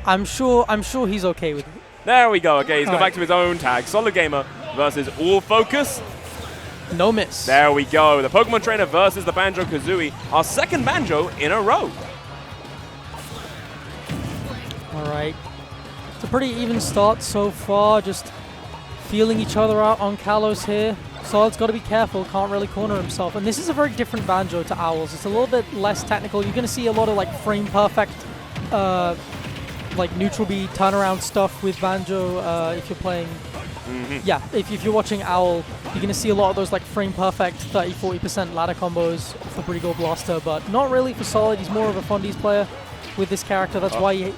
I'm sure he's okay with it. There we go. Okay, he's gone back to his own tag. Solid Gamer versus All Focus. No miss. There we go. The Pokemon Trainer versus the Banjo-Kazooie. Our second Banjo in a row. All right. It's a pretty even start so far. Just feeling each other out on Kalos here. Solid's got to be careful. Can't really corner himself. And this is a very different Banjo to Owl's. It's a little bit less technical. You're going to see a lot of like frame perfect, like neutral B turnaround stuff with Banjo if you're playing. Yeah, if you're watching Owl, you're going to see a lot of those like frame perfect 30-40% ladder combos for Brigo Blaster, but not really for Solid. He's more of a Fundies player with this character. That's why he...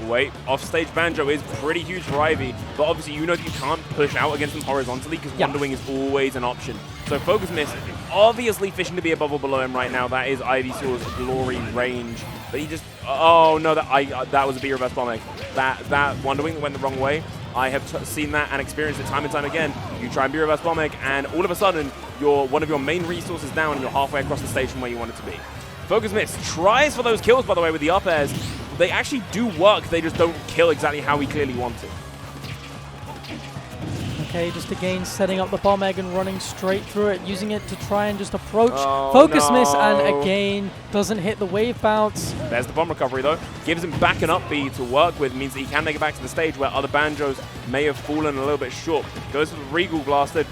Wait. Offstage Banjo is pretty huge for Ivy, but obviously you know that you can't push out against them horizontally because Wonder Wing is always an option. So Focus Miss, obviously fishing to be above or below him right now. That is Ivysaur's glory range. But he just... Oh, no, that was a B-reverse bomb egg. That Wonder Wing went the wrong way. I have seen that and experienced it time and time again. You try and B-reverse bomb egg, and all of a sudden, one of your main resources down, and you're halfway across the stage from where you want it to be. Focus Miss tries for those kills, by the way, with the up airs. They actually do work, they just don't kill exactly how he clearly wants it. Okay, just again setting up the bomb egg and running straight through it, using it to try and just approach. Focus Miss, and again, doesn't hit the wave bounce. There's the bomb recovery, though. Gives him back and up B to work with, means that he can make it back to the stage where other Banjos may have fallen a little bit short. Goes for the Regal Blaster.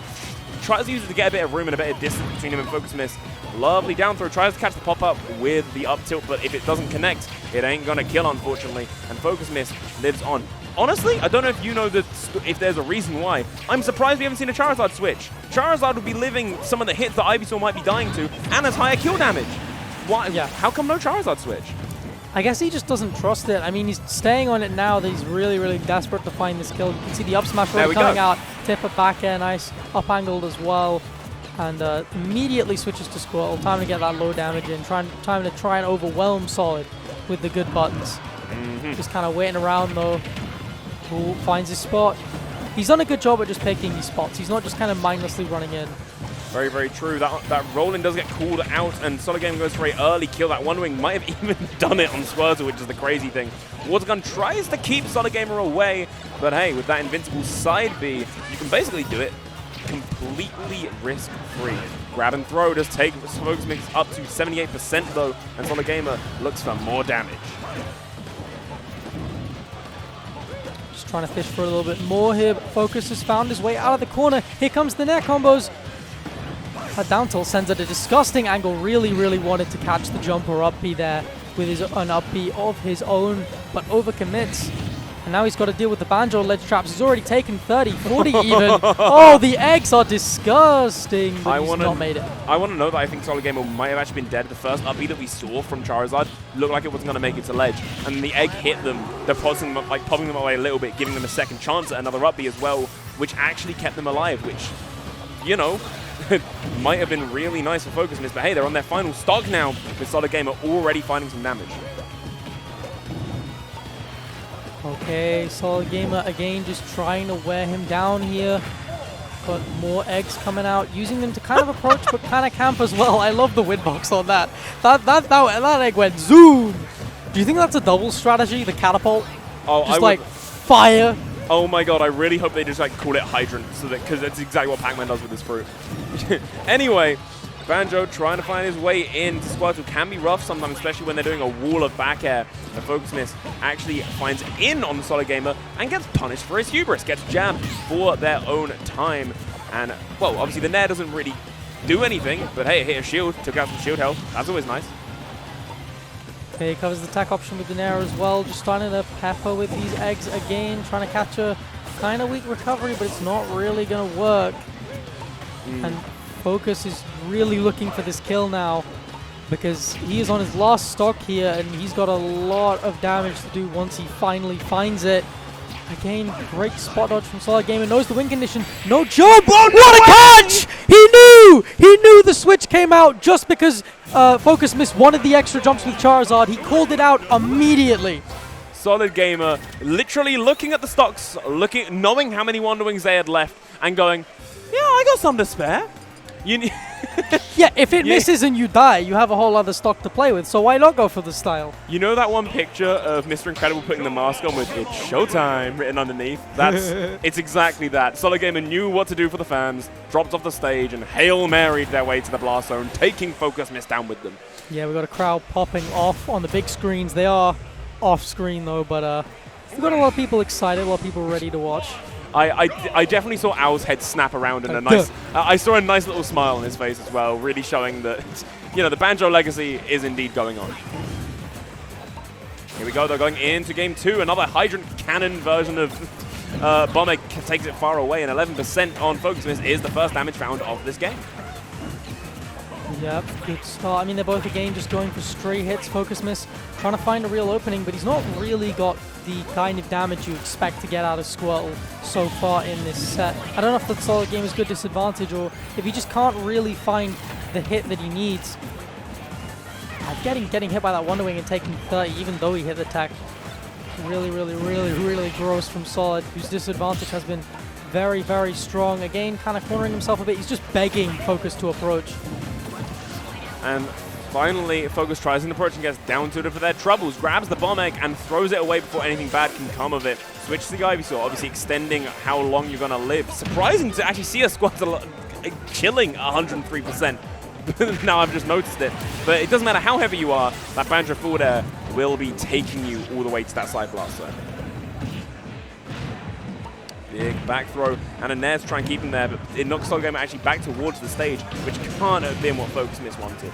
Tries to use it to get a bit of room and a bit of distance between him and Focus Miss. Lovely down throw. Tries to catch the pop-up with the up tilt, but if it doesn't connect, it ain't going to kill, unfortunately. And Focus Miss lives on. Honestly, I don't know if you know if there's a reason why. I'm surprised we haven't seen a Charizard switch. Charizard would be living some of the hits that Ivysaur might be dying to, and has higher kill damage. Why? Yeah. How come no Charizard switch? I guess he just doesn't trust it. I mean, he's staying on it now that he's really, really desperate to find this kill. You can see the up smash really coming out. Tipper back air, nice. Up angled as well. And immediately switches to Squirtle. Time to get that low damage in. Time to try and overwhelm Solid with the good buttons. Just kind of waiting around though. Ooh, finds his spot. He's done a good job at just picking these spots. He's not just kind of mindlessly running in. Very, very true. That rolling does get called out, and Solid Gamer goes for an early kill. That Wonder Wing might have even done it on Squirtle, which is the crazy thing. Watergun tries to keep Solid Gamer away, but hey, with that invincible side B, you can basically do it completely risk-free. Grab and throw does take Focus Miss up to 78% though, and Solid Gamer looks for more damage. Just trying to fish for a little bit more here, but Focus has found his way out of the corner. Here comes the net combos. That down tilt sends at a disgusting angle. Really, really wanted to catch the jumper up B there with an up B of his own, but overcommits. And now he's got to deal with the Banjo ledge traps. He's already taken 30, 40 even. Oh, the eggs are disgusting, but he's not made it. I want to know that I think Solid Gamer might have actually been dead. The first up B that we saw from Charizard looked like it wasn't going to make it to ledge. And the egg hit them. They're popping them away a little bit, giving them a second chance at another up B as well, which actually kept them alive, which, you know, might have been really nice for Focus Miss. But hey, they're on their final stock now with Solid Gamer already finding some damage. Okay, Solid Gamer again just trying to wear him down here. Got more eggs coming out, using them to kind of approach but kind of camp as well. I love the windbox on that. That egg went zoom. Do you think that's a double strategy, the catapult? Oh, just like fire. Oh my god, I really hope they just like call it hydrant, so that because that's exactly what Pac-Man does with this fruit. Anyway, Banjo trying to find his way in to Squirtle can be rough sometimes, especially when they're doing a wall of back air. The Focus Miss actually finds in on the Solid Gamer and gets punished for his hubris, gets jammed for their own time. And, well, obviously the Nair doesn't really do anything, but hey, it hit a shield, took out some shield health. That's always nice. Okay, he covers the attack option with the Nair as well, just starting to pepper with these eggs again, trying to catch a kind of weak recovery, but it's not really going to work. And Focus is really looking for this kill now because he is on his last stock here and he's got a lot of damage to do once he finally finds it. Again, great spot dodge from Solid Gamer. Knows the win condition. No jump! Oh, what a catch! He knew the switch came out just because Focus Miss wanted the extra jumps with Charizard. He called it out immediately. Solid Gamer literally looking at the stocks, knowing how many Wonder Wings they had left and going, yeah, I got some to spare. Yeah, if it misses and you die, you have a whole other stock to play with, so why not go for the style? You know that one picture of Mr. Incredible putting the mask on with "It's showtime" written underneath? It's exactly that. Solid Gamer knew what to do for the fans, dropped off the stage, and Hail Married their way to the blast zone, taking Focus Miss down with them. Yeah, we got a crowd popping off on the big screens. They are off screen though, but we've got a lot of people excited, a lot of people ready to watch. I definitely saw Owl's head snap around and I saw a nice little smile on his face as well, really showing that, you know, the Banjo legacy is indeed going on. Here we go, they're going into game 2. Another hydrant cannon version of Bomber takes it far away, and 11% on Focus Miss is the first damage found of this game. Yep, good start. I mean, they're both again just going for stray hits. Focus Miss trying to find a real opening, but he's not really got the kind of damage you expect to get out of Squirtle so far in this set. I don't know if the Solid Game is good disadvantage or if he just can't really find the hit that he needs. Getting hit by that Wonder Wing and taking 30, even though he hit the tech. Really gross from Solid, whose disadvantage has been very, very strong. Again, kind of cornering himself a bit. He's just begging Focus to approach. And finally, Focus tries an approach and gets down to it for their troubles. Grabs the bomb egg and throws it away before anything bad can come of it. Switches to the Ivysaur, obviously extending how long you're going to live. Surprising to actually see a squad killing 103%. Now I've just noticed it. But it doesn't matter how heavy you are, that Banjo forward air will be taking you all the way to that side blast zone. Big back throw and a Nair to try and keep him there, but it knocks Solid Gamer actually back towards the stage, which can't have been what Focus Miss wanted.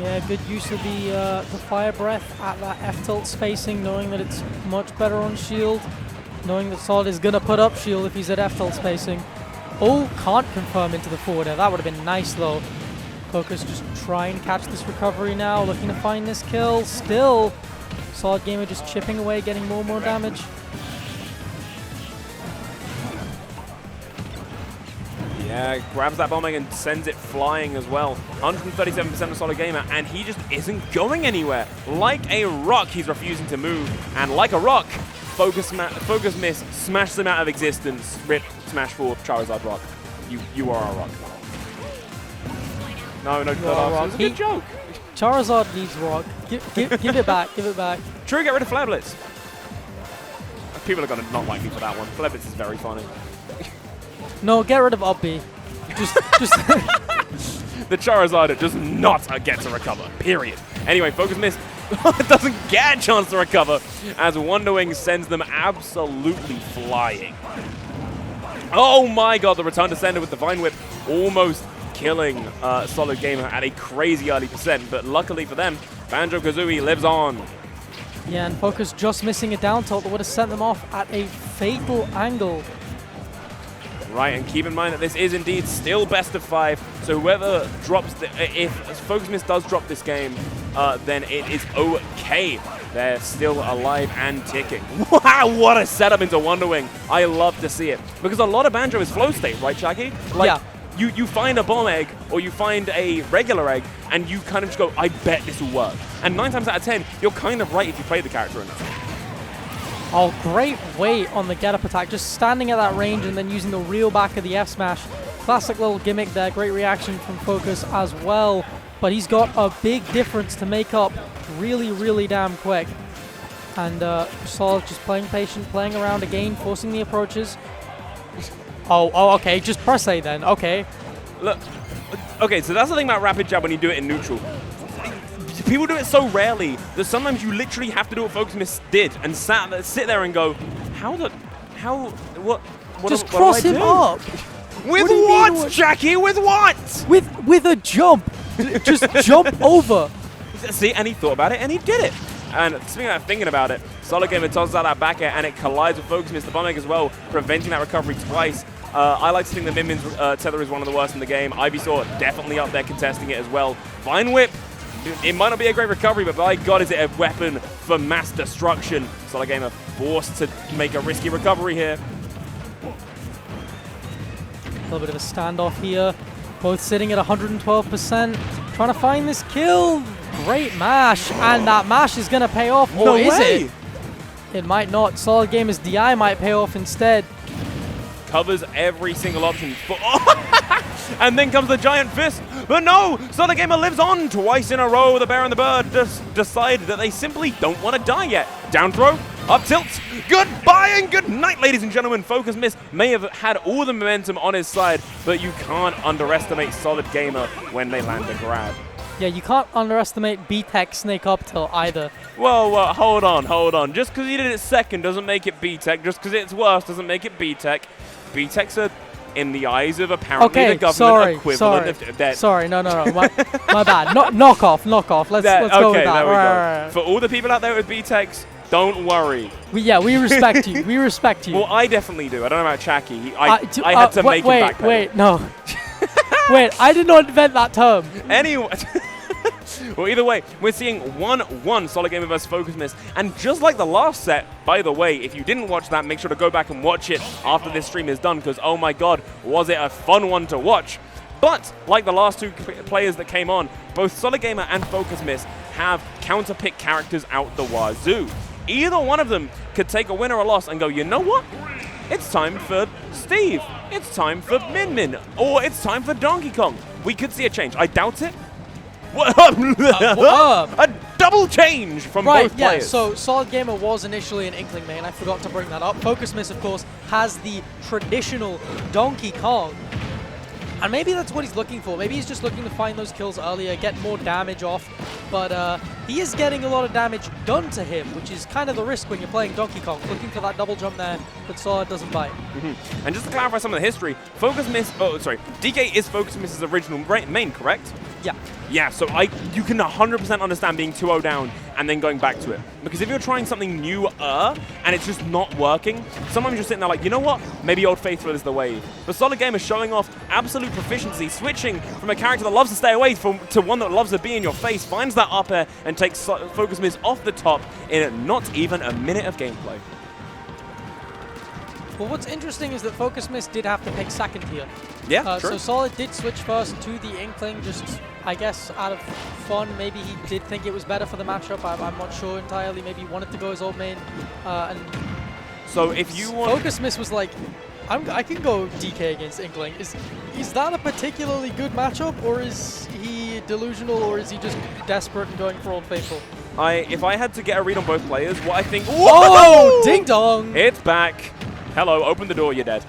Yeah, good use of the Fire Breath at that F-tilt spacing, knowing that it's much better on shield, knowing that Solid is going to put up shield if he's at F-tilt spacing. Oh, can't confirm into the forward air. That would have been nice though. Focus just trying to catch this recovery now, looking to find this kill. Still, Solid Gamer just chipping away, getting more and more damage. Yeah, grabs that bombing and sends it flying as well. 137% of Solid Gamer, and he just isn't going anywhere. Like a rock, he's refusing to move, and like a rock, Focus Miss smashes him out of existence. Rip, smash for Charizard Rock. You are a rock. No, it was a good joke. Charizard needs rock. Give it back, give it back. True, get rid of Flare Blitz. People are going to not like me for that one. Flare Blitz is very funny. No, get rid of Uppy. Just The Charizard does not get to recover, period. Anyway, Focus Miss doesn't get a chance to recover as Wonder Wing sends them absolutely flying. Oh my god, the Return Descender with the Vine Whip almost killing Solid Gamer at a crazy early percent, but luckily for them, Banjo-Kazooie lives on. Yeah, and Focus just missing a down tilt that would have sent them off at a fatal angle. Right, and keep in mind that this is indeed still best of 5, so whoever drops, if Focus Miss does drop this game, then it is okay. They're still alive and ticking. Wow, what a setup into Wonder Wing. I love to see it. Because a lot of Banjo is flow state, right, Shaggy? Like, yeah. You find a bomb egg, or you find a regular egg, and you kind of just go, I bet this will work. And 9 times out of 10, you're kind of right if you play the character enough. Oh, great weight on the get-up attack. Just standing at that range and then using the reel back of the F-smash. Classic little gimmick there. Great reaction from Focus as well. But he's got a big difference to make up really damn quick. And Solid just playing patient, playing around again, forcing the approaches. Oh, okay. Just press A then. Okay. Look. Okay, so that's the thing about Rapid Jab when you do it in neutral. People do it so rarely that sometimes you literally have to do what Focus Miss did and sit there and go, what just cross him up. With what, Jackie? With what? With a jump. Just jump over. See, and he thought about it and he did it. And speaking of thinking about it, Solid Gamer tosses out that back air and it collides with Focus Miss the bomb egg as well, preventing that recovery twice. I like to think that Min Min's tether is one of the worst in the game. Ivysaur definitely up there contesting it as well. Vine Whip. It might not be a great recovery, but by God, is it a weapon for mass destruction. Solid Gamer forced to make a risky recovery here. A little bit of a standoff here. Both sitting at 112%. Trying to find this kill. Great mash. And that mash is going to pay off. Or is it? It might not. Solid Gamer's DI might pay off instead. Covers every single option. And then comes the giant fist. But no, Solid Gamer lives on twice in a row. The bear and the bird just decide that they simply don't want to die yet. Down throw, up tilt. Goodbye and good night, ladies and gentlemen. Focus Miss may have had all the momentum on his side, but you can't underestimate Solid Gamer when they land a grab. Yeah, you can't underestimate B-Tech Snake up tilt either. Well, hold on. Just because he did it second doesn't make it B-Tech. Just because it's worse doesn't make it B-Tech. B-Tech's are, in the eyes of apparently the government, equivalent of debt. Sorry, no. My bad. Knock off. Let's go with that. There we go. Right. For all the people out there with B-Techs, don't worry. We respect you. We respect you. Well, I definitely do. I don't know about Chucky. I had to make him backpedal. Wait, no. Wait, I did not invent that term. Anyway. Well, either way, we're seeing 1-1 Solid Gamer versus Focus Miss. And just like the last set, by the way, if you didn't watch that, make sure to go back and watch it after this stream is done, because, oh my god, was it a fun one to watch. But, like the last two players that came on, both Solid Gamer and Focus Miss have counter-pick characters out the wazoo. Either one of them could take a win or a loss and go, you know what? It's time for Steve. It's time for Min Min. Or it's time for Donkey Kong. We could see a change. I doubt it. A double change from both players. So Solid Gamer was initially an Inkling main. I forgot to bring that up. Focus Miss, of course, has the traditional Donkey Kong. And maybe that's what he's looking for. Maybe he's just looking to find those kills earlier, get more damage off. But he is getting a lot of damage done to him, which is kind of the risk when you're playing Donkey Kong. Looking for that double jump there, but Solid doesn't bite. And just to clarify some of the history, DK is Focus Miss's original main, correct? Yeah. Yeah, so you can 100% understand being 2-0 down and then going back to it. Because if you're trying something newer and it's just not working, sometimes you're sitting there like, you know what? Maybe Old Faithful is the wave. But Solid Gamer showing off absolute proficiency, switching from a character that loves to stay away to one that loves to be in your face, finds that up air and takes Focus Miss off the top in not even a minute of gameplay. Well, what's interesting is that Focus Miss did have to pick second here. Yeah, So Solid did switch first to the Inkling, just, I guess, out of fun. Maybe he did think it was better for the matchup. I'm not sure entirely. Maybe he wanted to go his old main. So if you want... Focus Miss was like, I can go DK against Inkling. Is that a particularly good matchup, or is he delusional, or is he just desperate and going for Old Faithful? If I had to get a read on both players, what I think... Whoa! Ding dong! It's back. Hello, open the door, you're dead.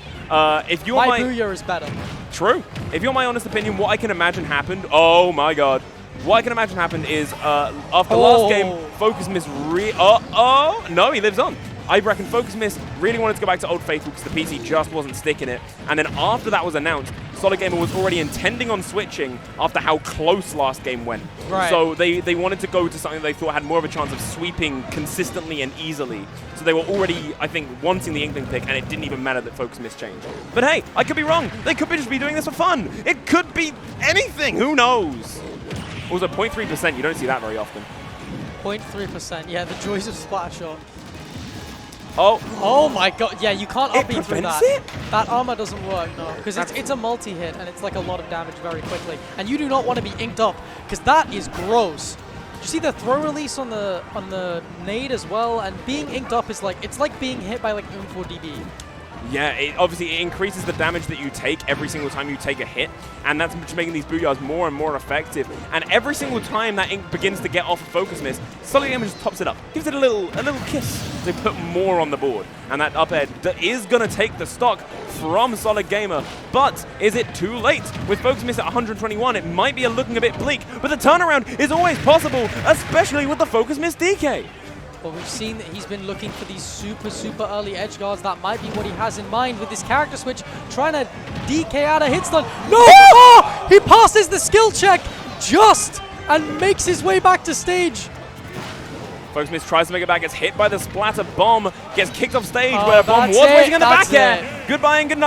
If you're my Booyah is better. True. If you're my honest opinion, what I can imagine happened... Oh, my God. What I can imagine happened is, after last game, Focus Miss no, he lives on. I reckon Focus Miss really wanted to go back to Old Faithful because the PC just wasn't sticking it. And then after that was announced, Solid Gamer was already intending on switching after how close last game went. Right. So they wanted to go to something they thought had more of a chance of sweeping consistently and easily. So they were already, I think, wanting the Inkling pick, and it didn't even matter that Focus Miss changed. But hey, I could be wrong. They could just be doing this for fun. It could be anything. Who knows? Also, 0.3%. You don't see that very often. 0.3%. Yeah, the joys of Splash Shot. Oh my god, yeah, you can't up B through that. It? That armor doesn't work, no, because it's a multi-hit and it's like a lot of damage very quickly. And you do not want to be inked up, because that is gross. You see the throw release on the nade as well, and being inked up is like, it's like being hit by like 4 dB. Yeah, obviously it increases the damage that you take every single time you take a hit, and that's making these Booyahs more and more effective. And every single time that ink begins to get off a Focus Miss, Solid Gamer just tops it up, gives it a little kiss to put more on the board. And that up air is going to take the stock from Solid Gamer, but is it too late? With Focus Miss at 121, it might be looking a bit bleak, but the turnaround is always possible, especially with the Focus Miss DK. Well, we've seen that he's been looking for these super early edge guards. That might be what he has in mind with this character switch, trying to DK out a hit stun. No! Oh! He passes the skill check just and makes his way back to stage. Focus Miss tries to make it back, gets hit by the splatter bomb, gets kicked off stage where a bomb was waiting in the back air. Goodbye and good night.